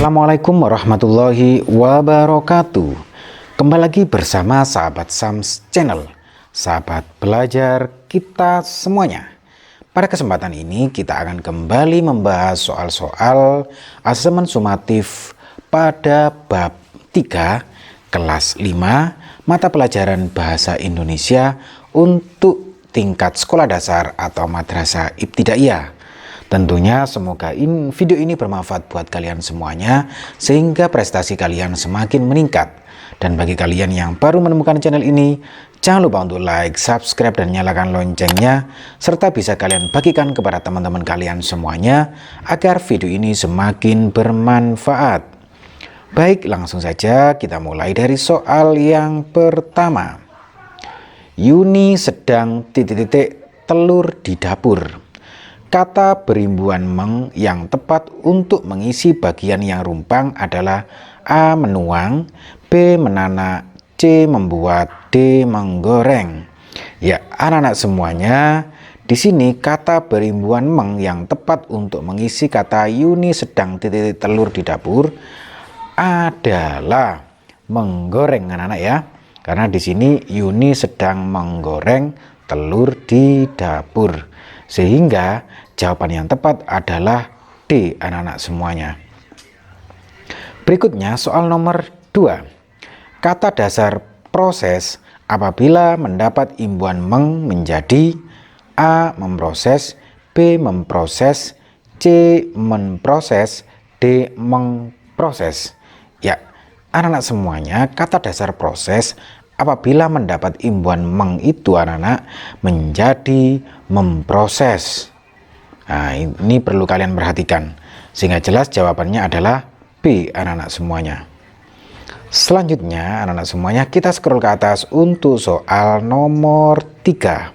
Assalamualaikum warahmatullahi wabarakatuh. Kembali lagi bersama sahabat Sams Channel, sahabat belajar kita semuanya. Pada kesempatan ini kita akan kembali membahas soal-soal asesmen sumatif pada bab 3 kelas 5 mata pelajaran bahasa Indonesia untuk tingkat sekolah dasar atau madrasah ibtidaiyah. Tentunya semoga video ini bermanfaat buat kalian semuanya sehingga prestasi kalian semakin meningkat. Dan bagi kalian yang baru menemukan channel ini, jangan lupa untuk like, subscribe, dan nyalakan loncengnya, serta bisa kalian bagikan kepada teman-teman kalian semuanya agar video ini semakin bermanfaat. Baik, langsung saja kita mulai dari soal yang pertama. Yuni sedang telur di dapur. Kata berimbuan meng yang tepat untuk mengisi bagian yang rumpang adalah A. Menuang, B. Menanak, C. Membuat, D. Menggoreng. Ya, anak-anak semuanya, di sini kata berimbuan meng yang tepat untuk mengisi kata Yuni sedang telur di dapur adalah menggoreng, anak-anak ya. Karena di sini Yuni sedang menggoreng telur di dapur. Sehingga jawaban yang tepat adalah D, anak-anak semuanya. Berikutnya soal nomor 2. Kata dasar proses apabila mendapat imbuhan meng menjadi A. Memproses, B. Memproses, C. Memproses, D. Mengproses. Ya, anak-anak semuanya, kata dasar proses apabila mendapat imbuhan meng itu anak-anak menjadi memproses. Nah, ini perlu kalian perhatikan sehingga jelas jawabannya adalah B, anak-anak semuanya. Selanjutnya anak-anak semuanya kita scroll ke atas untuk soal nomor 3.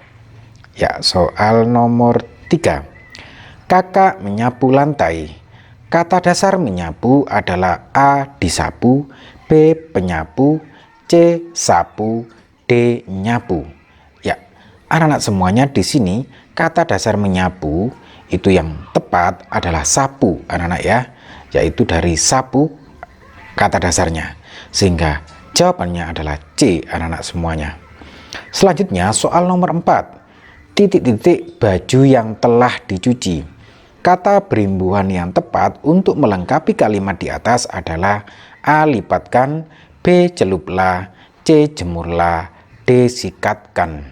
Ya, soal nomor 3. Kakak menyapu lantai. Kata dasar menyapu adalah A. Disapu, B. Penyapu, C. Sapu, D. Nyapu. Ya, anak-anak semuanya di sini kata dasar menyapu itu yang tepat adalah sapu, anak-anak ya, yaitu dari sapu kata dasarnya. Sehingga jawabannya adalah C, anak-anak semuanya. Selanjutnya soal nomor 4. Baju yang telah dicuci. Kata berimbuhan yang tepat untuk melengkapi kalimat di atas adalah A. Lipatkan, B. Celuplah, C. Jemurlah, D. Sikatkan.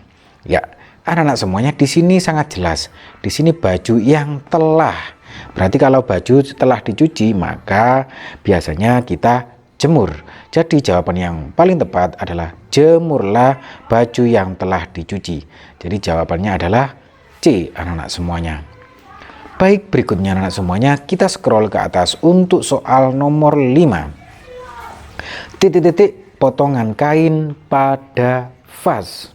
Ya, anak-anak semuanya di sini sangat jelas. Di sini baju yang telah. Berarti kalau baju telah dicuci maka biasanya kita jemur. Jadi jawaban yang paling tepat adalah jemurlah baju yang telah dicuci. Jadi jawabannya adalah C, anak-anak semuanya. Baik, berikutnya anak-anak semuanya kita scroll ke atas untuk soal nomor 5. Potongan kain pada vas.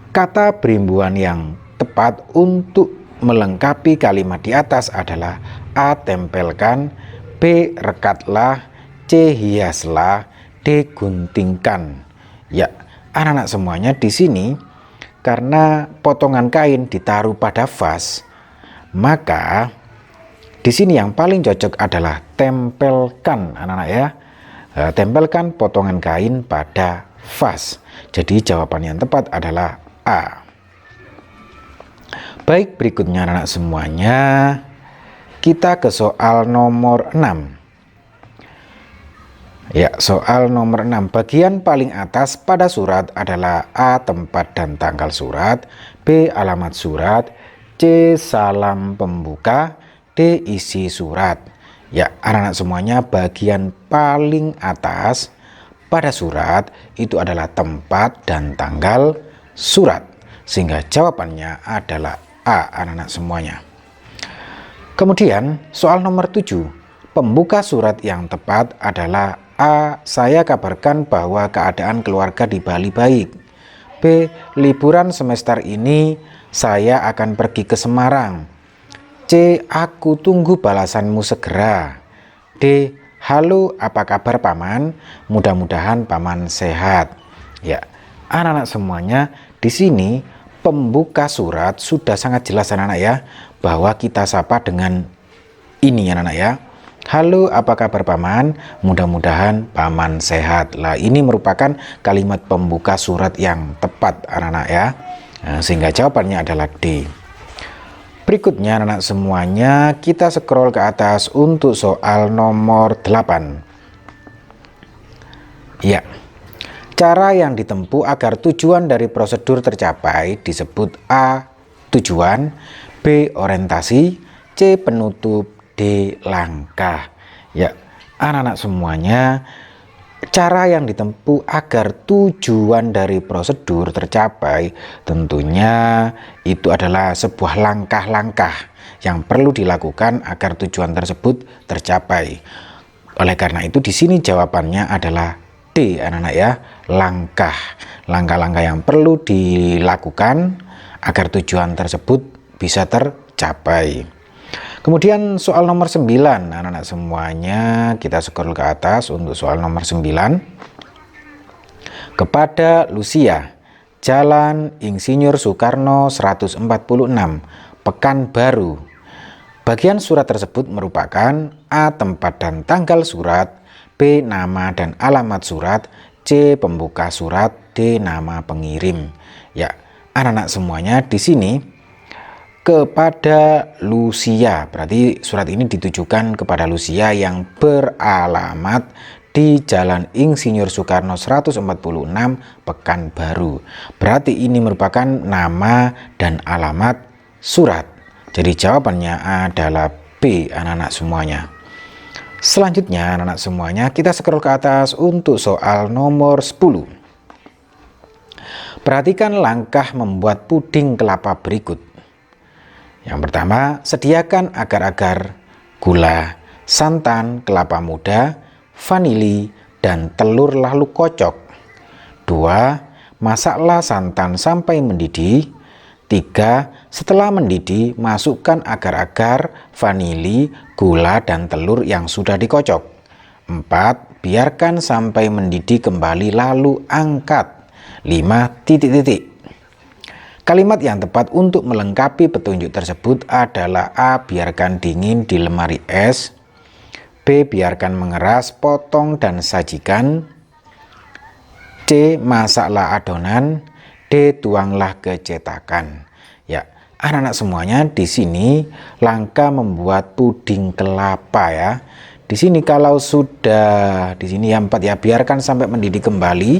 Kata berimbuhan yang tepat untuk melengkapi kalimat di atas adalah A. Tempelkan, B. Rekatlah, C. Hiaslah, D. Guntingkan. Ya, anak-anak semuanya di sini karena potongan kain ditaruh pada vas, maka di sini yang paling cocok adalah tempelkan, anak-anak ya. Tempelkan potongan kain pada vas. Jadi jawaban yang tepat adalah A. Baik, berikutnya anak-anak semuanya kita ke soal nomor 6. Ya, soal nomor 6. Bagian paling atas pada surat adalah A. Tempat dan tanggal surat, B. Alamat surat, C. Salam pembuka, D. Isi surat. Ya, anak-anak semuanya bagian paling atas pada surat itu adalah tempat dan tanggal surat. Sehingga jawabannya adalah A, anak-anak semuanya. Kemudian soal nomor 7. Pembuka surat yang tepat adalah A. Saya kabarkan bahwa keadaan keluarga di Bali baik. B. Liburan semester ini saya akan pergi ke Semarang. C. Aku tunggu balasanmu segera. D. Halo, apa kabar paman? Mudah-mudahan paman sehat. Ya, anak-anak semuanya di sini pembuka surat sudah sangat jelas anak-anak ya, bahwa kita sapa dengan ini anak-anak ya. Halo, apa kabar Paman? Mudah-mudahan Paman sehat. Lah, ini merupakan kalimat pembuka surat yang tepat anak-anak ya. Nah, sehingga jawabannya adalah D. Berikutnya anak-anak semuanya, kita scroll ke atas untuk soal nomor 8. Ya. Cara yang ditempuh agar tujuan dari prosedur tercapai disebut A. Tujuan, B. Orientasi, C. Penutup, D. Langkah. Ya, anak-anak semuanya, cara yang ditempuh agar tujuan dari prosedur tercapai tentunya itu adalah sebuah langkah-langkah yang perlu dilakukan agar tujuan tersebut tercapai. Oleh karena itu di sini jawabannya adalah D anak-anak ya, langkah. Langkah-langkah yang perlu dilakukan agar tujuan tersebut bisa tercapai. Kemudian soal nomor 9 anak-anak semuanya, kita scroll ke atas untuk soal nomor 9. Kepada Lucia, Jalan Insinyur Soekarno 146, Pekanbaru. Bagian surat tersebut merupakan A. Tempat dan tanggal surat, B. Nama dan alamat surat, C. Pembuka surat, D. Nama pengirim. Ya, anak-anak semuanya di sini kepada Lucia, berarti surat ini ditujukan kepada Lucia yang beralamat di Jalan Insinyur Soekarno 146 Pekanbaru. Berarti ini merupakan nama dan alamat surat. Jadi jawabannya adalah B anak-anak semuanya. Selanjutnya anak-anak semuanya, kita scroll ke atas untuk soal nomor 10. Perhatikan langkah membuat puding kelapa berikut. Yang pertama, sediakan agar-agar gula, santan, kelapa muda, vanili, dan telur lalu kocok. 2. Masaklah santan sampai mendidih. 3. Setelah mendidih, masukkan agar-agar, vanili, gula, dan telur yang sudah dikocok. 4. Biarkan sampai mendidih kembali lalu angkat. 5. Kalimat yang tepat untuk melengkapi petunjuk tersebut adalah A. Biarkan dingin di lemari es, B. Biarkan mengeras, potong dan sajikan, C. Masaklah adonan, D. Tuanglah ke cetakan. Ya, anak-anak semuanya di sini langkah membuat puding kelapa ya. Di sini kalau sudah di sini yang 4 ya, biarkan sampai mendidih kembali.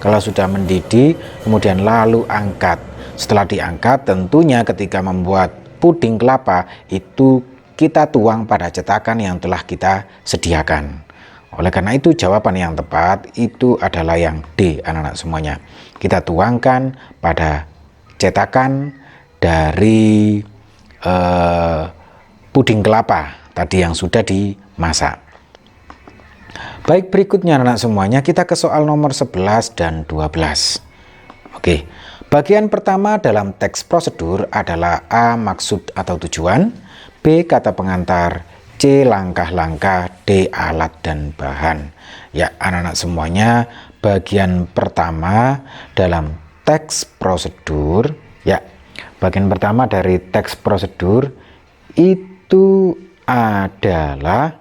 Kalau sudah mendidih, kemudian lalu angkat. Setelah diangkat, tentunya ketika membuat puding kelapa itu kita tuang pada cetakan yang telah kita sediakan. Oleh karena itu jawaban yang tepat itu adalah yang D anak-anak semuanya. Kita tuangkan pada cetakan dari puding kelapa tadi yang sudah dimasak. Baik, berikutnya anak-anak semuanya, kita ke soal nomor 11 dan 12. Oke. Bagian pertama dalam teks prosedur adalah A. Maksud atau tujuan, B. Kata pengantar, C. Langkah-langkah, D. Alat dan bahan. Ya, anak-anak semuanya, bagian pertama dalam teks prosedur, ya, bagian pertama dari teks prosedur itu adalah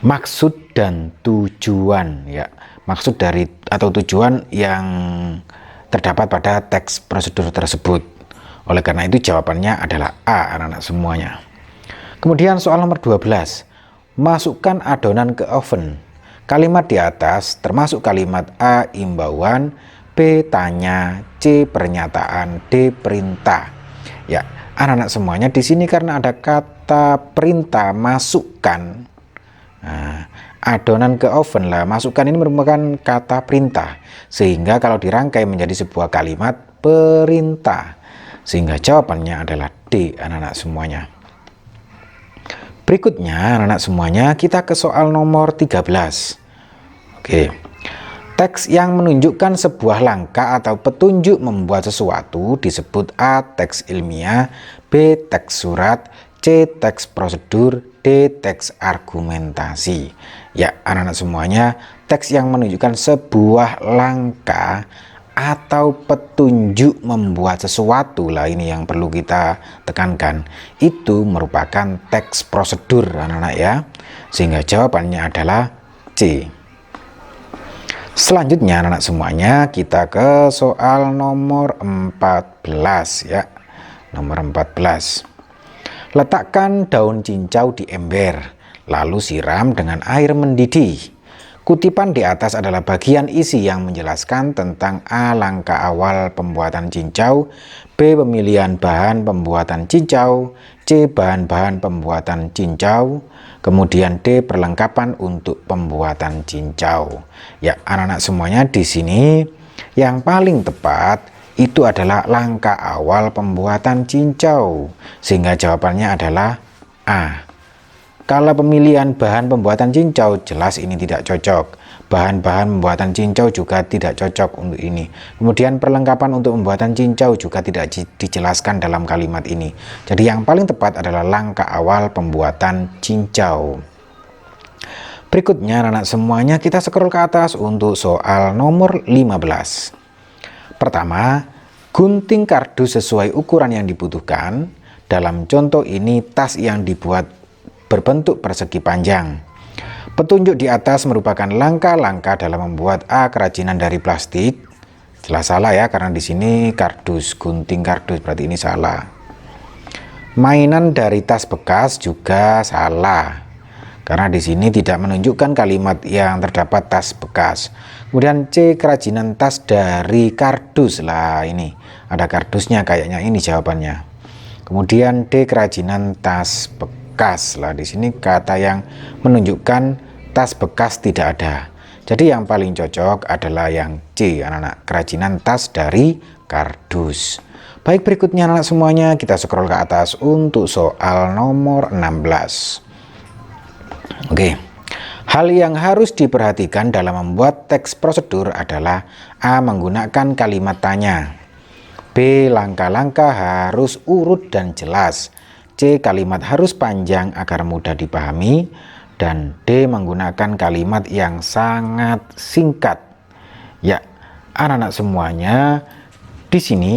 maksud dan tujuan, ya. Maksud dari atau tujuan yang terdapat pada teks prosedur tersebut. Oleh karena itu jawabannya adalah A anak-anak semuanya. Kemudian soal nomor 12. Masukkan adonan ke oven. Kalimat di atas termasuk kalimat A. Imbauan, B. Tanya, C. Pernyataan, D. Perintah. Ya, anak-anak semuanya di sini karena ada kata perintah masukkan. Nah, adonan ke oven lah, masukkan ini merupakan kata perintah, sehingga kalau dirangkai menjadi sebuah kalimat perintah, sehingga jawabannya adalah D anak-anak semuanya. Berikutnya anak-anak semuanya, kita ke soal nomor 13. Oke. Teks yang menunjukkan sebuah langkah atau petunjuk membuat sesuatu disebut A. Teks ilmiah, B. Teks surat, C. Teks prosedur, D. Teks argumentasi. Ya, anak-anak semuanya, teks yang menunjukkan sebuah langkah atau petunjuk membuat sesuatu, lah ini yang perlu kita tekankan, itu merupakan teks prosedur anak-anak ya, sehingga jawabannya adalah C. Selanjutnya anak-anak semuanya, kita ke soal nomor 14 ya. Nomor 14. Letakkan daun cincau di ember, lalu siram dengan air mendidih. Kutipan di atas adalah bagian isi yang menjelaskan tentang A. Langkah awal pembuatan cincau, B. Pemilihan bahan pembuatan cincau, C. Bahan-bahan pembuatan cincau, kemudian D. Perlengkapan untuk pembuatan cincau. Ya, anak-anak semuanya, di sini yang paling tepat itu adalah langkah awal pembuatan cincau, sehingga jawabannya adalah A. Kalau pemilihan bahan pembuatan cincau, jelas ini tidak cocok. Bahan-bahan pembuatan cincau juga tidak cocok untuk ini. Kemudian perlengkapan untuk pembuatan cincau juga tidak dijelaskan dalam kalimat ini. Jadi yang paling tepat adalah langkah awal pembuatan cincau. Berikutnya anak-anak semuanya, kita scroll ke atas untuk soal nomor 15. Pertama, gunting kardus sesuai ukuran yang dibutuhkan. Dalam contoh ini, tas yang dibuat berbentuk persegi panjang. Petunjuk di atas merupakan langkah-langkah dalam membuat A. Kerajinan dari plastik. Jelas salah ya, karena di sini kardus, gunting kardus, berarti ini salah. Mainan dari tas bekas juga salah, karena di sini tidak menunjukkan kalimat yang terdapat tas bekas. Kemudian C. Kerajinan tas dari kardus, lah ini ada kardusnya kayaknya, ini jawabannya. Kemudian D. Kerajinan tas bekas, lah di sini kata yang menunjukkan tas bekas tidak ada. Jadi yang paling cocok adalah yang C, anak-anak, kerajinan tas dari kardus. Baik, berikutnya anak semuanya, kita scroll ke atas untuk soal nomor 16. Oke. Hal yang harus diperhatikan dalam membuat teks prosedur adalah A. Menggunakan kalimat tanya, B. Langkah-langkah harus urut dan jelas, C. Kalimat harus panjang agar mudah dipahami, dan D. Menggunakan kalimat yang sangat singkat. Ya, anak-anak semuanya, di sini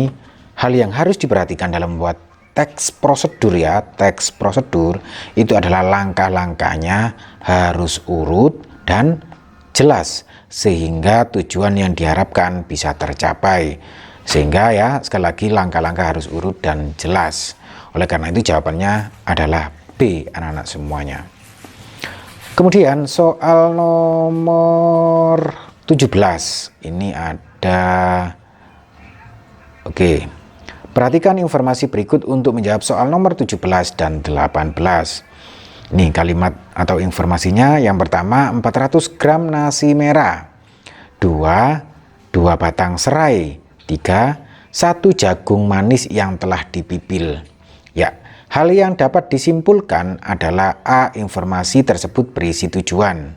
hal yang harus diperhatikan dalam membuat teks prosedur ya, teks prosedur itu adalah langkah-langkahnya harus urut dan jelas, sehingga tujuan yang diharapkan bisa tercapai. Sehingga ya, sekali lagi, langkah-langkah harus urut dan jelas. Oleh karena itu jawabannya adalah B, anak-anak semuanya. Kemudian soal nomor 17. Ini ada, oke. Perhatikan informasi berikut untuk menjawab soal nomor 17 dan 18. Ini kalimat atau informasinya. Yang pertama, 400 gram nasi merah. 2 batang serai. 3 1 jagung manis yang telah dipipil. Ya, hal yang dapat disimpulkan adalah A. Informasi tersebut berisi tujuan,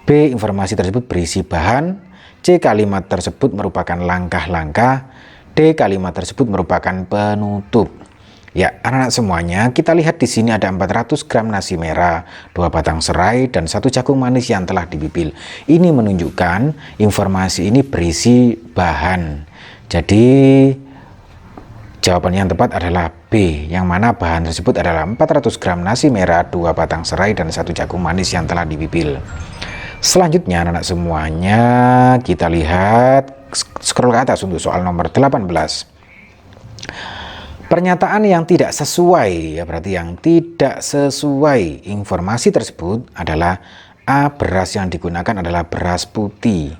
B. Informasi tersebut berisi bahan, C. Kalimat tersebut merupakan langkah-langkah, D. Kalimat tersebut merupakan penutup. Ya, anak-anak semuanya, kita lihat di sini ada 400 gram nasi merah, 2 batang serai, dan 1 jagung manis yang telah dipipil. Ini menunjukkan informasi ini berisi bahan. Jadi jawaban yang tepat adalah B, yang mana bahan tersebut adalah 400 gram nasi merah, 2 batang serai, dan 1 jagung manis yang telah dipipil. Selanjutnya anak-anak semuanya, kita lihat, scroll ke atas untuk soal nomor 18. Pernyataan yang tidak sesuai, ya berarti yang tidak sesuai informasi tersebut adalah A. Beras yang digunakan adalah beras putih.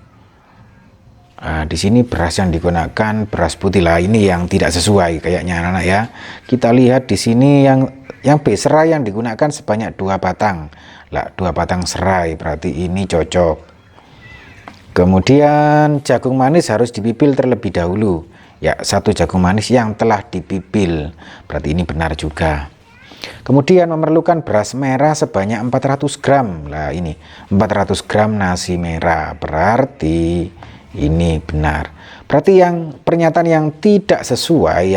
Di sini beras yang digunakan beras putih, lah ini yang tidak sesuai kayaknya anak-anak ya. Kita lihat di sini yang B, serai yang digunakan sebanyak 2 batang. Lah 2 batang serai, berarti ini cocok. Kemudian jagung manis harus dipipil terlebih dahulu. Ya, 1 jagung manis yang telah dipipil, berarti ini benar juga. Kemudian memerlukan beras merah sebanyak 400 gram. Lah ini 400 gram nasi merah, berarti ini benar. Berarti yang pernyataan yang tidak sesuai,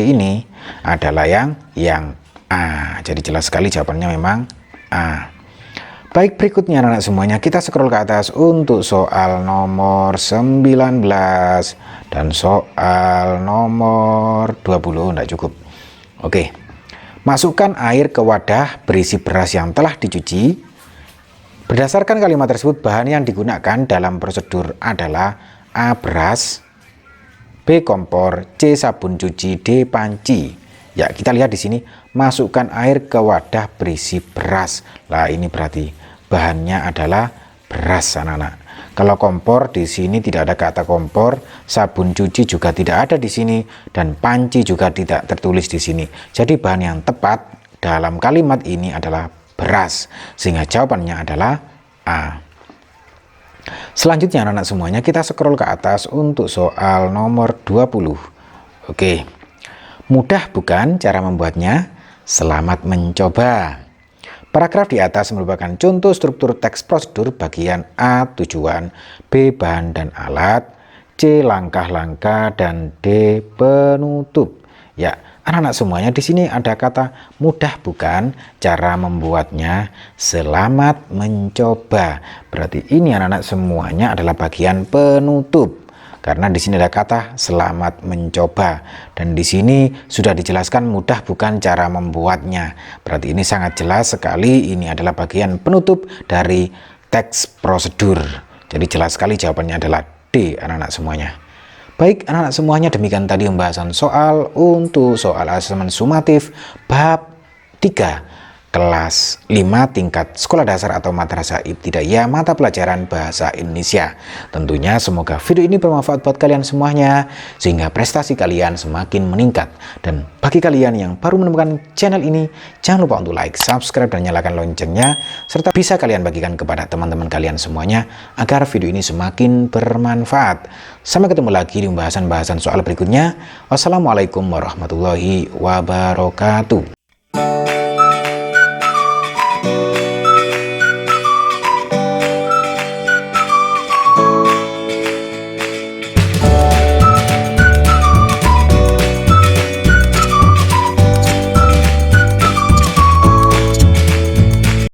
ini adalah yang A. Jadi jelas sekali jawabannya memang A. Baik, berikutnya anak-anak semuanya kita scroll ke atas untuk soal nomor 19 dan soal nomor 20. Enggak cukup. Oke. Masukkan air ke wadah berisi beras yang telah dicuci. Berdasarkan kalimat tersebut, bahan yang digunakan dalam prosedur adalah A. Beras, B. Kompor, C. Sabun cuci, D. Panci. Ya, kita lihat di sini, masukkan air ke wadah berisi beras. Lah, ini berarti bahannya adalah beras, anak-anak. Kalau kompor di sini tidak ada kata kompor, sabun cuci juga tidak ada di sini, dan panci juga tidak tertulis di sini. Jadi bahan yang tepat dalam kalimat ini adalah beras, sehingga jawabannya adalah A. Selanjutnya anak-anak semuanya kita scroll ke atas untuk soal nomor 20. Oke. Mudah bukan cara membuatnya? Selamat mencoba. Paragraf di atas merupakan contoh struktur teks prosedur bagian A. Tujuan, B. Bahan dan alat, C. Langkah-langkah, dan D. Penutup. Ya, anak-anak semuanya di sini ada kata mudah bukan cara membuatnya? Selamat mencoba. Berarti ini anak-anak semuanya adalah bagian penutup. Karena di sini ada kata selamat mencoba, dan di sini sudah dijelaskan mudah bukan cara membuatnya. Berarti ini sangat jelas sekali, ini adalah bagian penutup dari teks prosedur. Jadi jelas sekali jawabannya adalah D, anak-anak semuanya. Baik anak-anak semuanya, demikian tadi pembahasan soal untuk soal asesmen sumatif bab 3 kelas 5 tingkat sekolah dasar atau madrasah ibtidaiyah mata pelajaran bahasa Indonesia. Tentunya semoga video ini bermanfaat buat kalian semuanya sehingga prestasi kalian semakin meningkat. Dan bagi kalian yang baru menemukan channel ini, jangan lupa untuk like, subscribe, dan nyalakan loncengnya, serta bisa kalian bagikan kepada teman-teman kalian semuanya agar video ini semakin bermanfaat. Sampai ketemu lagi di pembahasan-bahasan soal berikutnya. Wassalamualaikum warahmatullahi wabarakatuh.